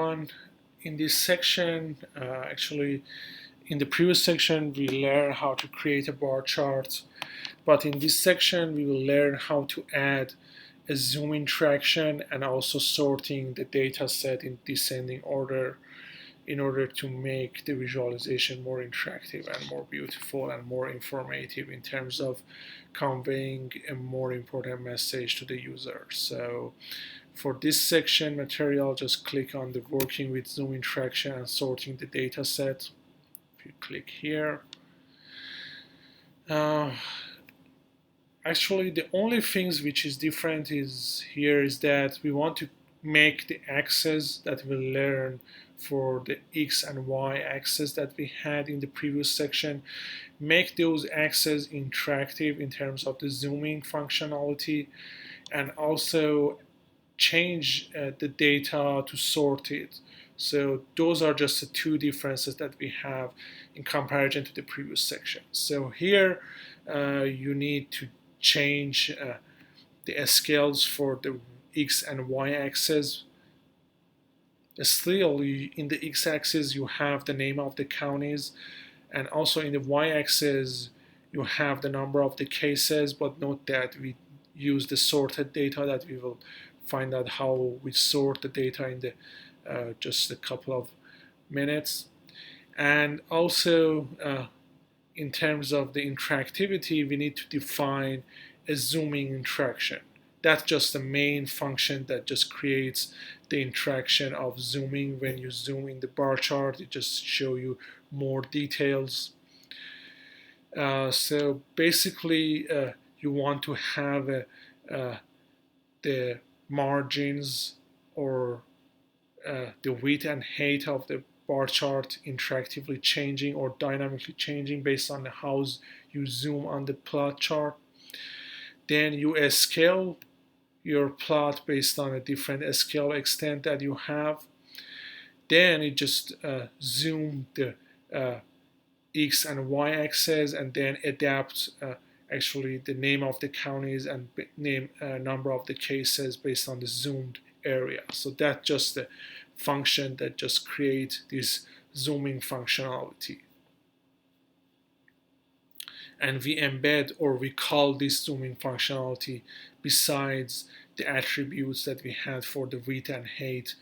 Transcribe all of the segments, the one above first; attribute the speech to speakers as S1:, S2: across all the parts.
S1: In this section, actually, in the previous section, we learned how to create a bar chart, but in this section, we will learn how to add a zoom interaction and also sorting the data set in descending order in order to make the visualization more interactive and more beautiful and more informative in terms of conveying a more important message to the user. So for this section material, just click on the working with zoom interaction and sorting the data set. If you click here, actually the only things which is different is here is that we want to make the axes that we learn for the X and Y axis that we had in the previous section, make those axes interactive in terms of the zooming functionality, and also change the data to sort it. So those are just the two differences that we have in comparison to the previous section. So here you need to change the scales for the X and Y axis. Still, in the X-axis you have the name of the counties, and also in the Y-axis you have the number of the cases, but note that we use the sorted data that we will find out how we sort the data in the just a couple of minutes. And also in terms of the interactivity, we need to define a zooming interaction. That's just the main function that just creates the interaction of zooming. When you zoom in the bar chart, it just show you more details. So basically, you want to have the margins or the width and height of the bar chart interactively changing or dynamically changing based on how you zoom on the plot chart. Then you scale your plot based on a different scale extent that you have. Then it just zoom the X and Y axis and then adapt actually the name of the counties and name number of the cases based on the zoomed area. So that's just the function that just creates this zooming functionality. And we embed or we call this zooming functionality besides the attributes that we had for the width and height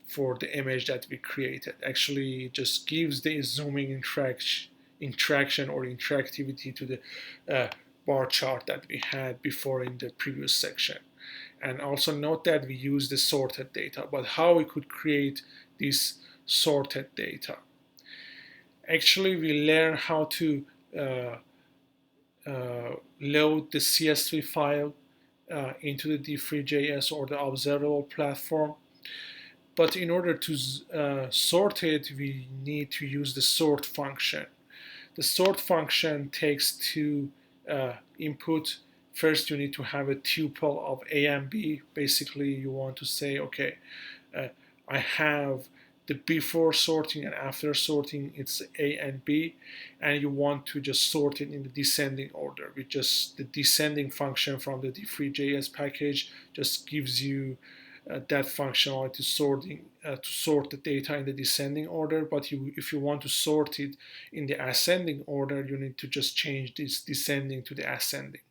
S1: for the image that we created. Actually, it just gives the zooming interaction or interactivity to the bar chart that we had before in the previous section. And also note that we use the sorted data, but how we could create this sorted data. Actually, we learn how to load the CSV file into the D3.js or the observable platform. But in order to sort it, we need to use the sort function. The sort function takes two input. First, you need to have a tuple of A and B. Basically, you want to say, okay, I have the before sorting and after sorting, it's A and B, and you want to just sort it in the descending order. With just the descending function from the D3.js package just gives you that functionality to sort the data in the descending order. But if you want to sort it in the ascending order, you need to just change this descending to the ascending.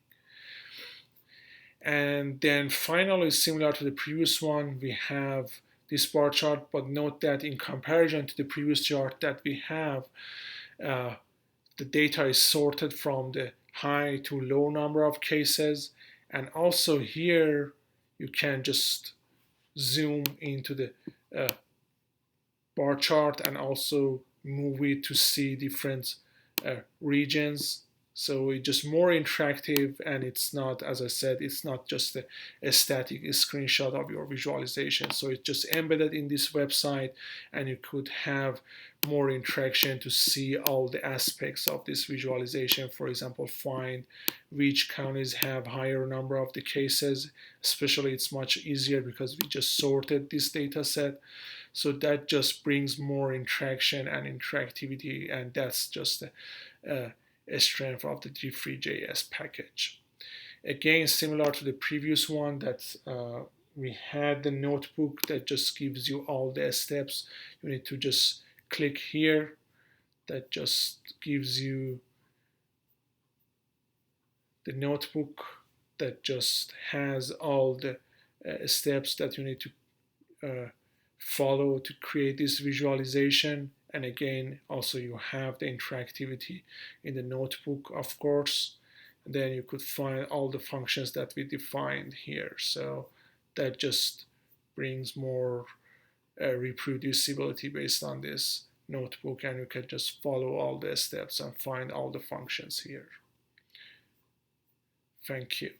S1: And then finally, similar to the previous one, we have this bar chart, but note that in comparison to the previous chart that we have, the data is sorted from the high to low number of cases. And also here, you can just zoom into the bar chart and also move it to see different regions. So it's just more interactive, and it's not, as I said, it's not just a static screenshot of your visualization. So it's just embedded in this website, and you could have more interaction to see all the aspects of this visualization. For example, find which counties have higher number of the cases. Especially, it's much easier because we just sorted this data set. So that just brings more interaction and interactivity, and that's just a strength of the D3.js package. Again, similar to the previous one, that we had the notebook that just gives you all the steps. You need to just click here. That just gives you the notebook that just has all the steps that you need to follow to create this visualization. And again, also you have the interactivity in the notebook, of course. And then you could find all the functions that we defined here. So that just brings more reproducibility based on this notebook, and you can just follow all the steps and find all the functions here. Thank you.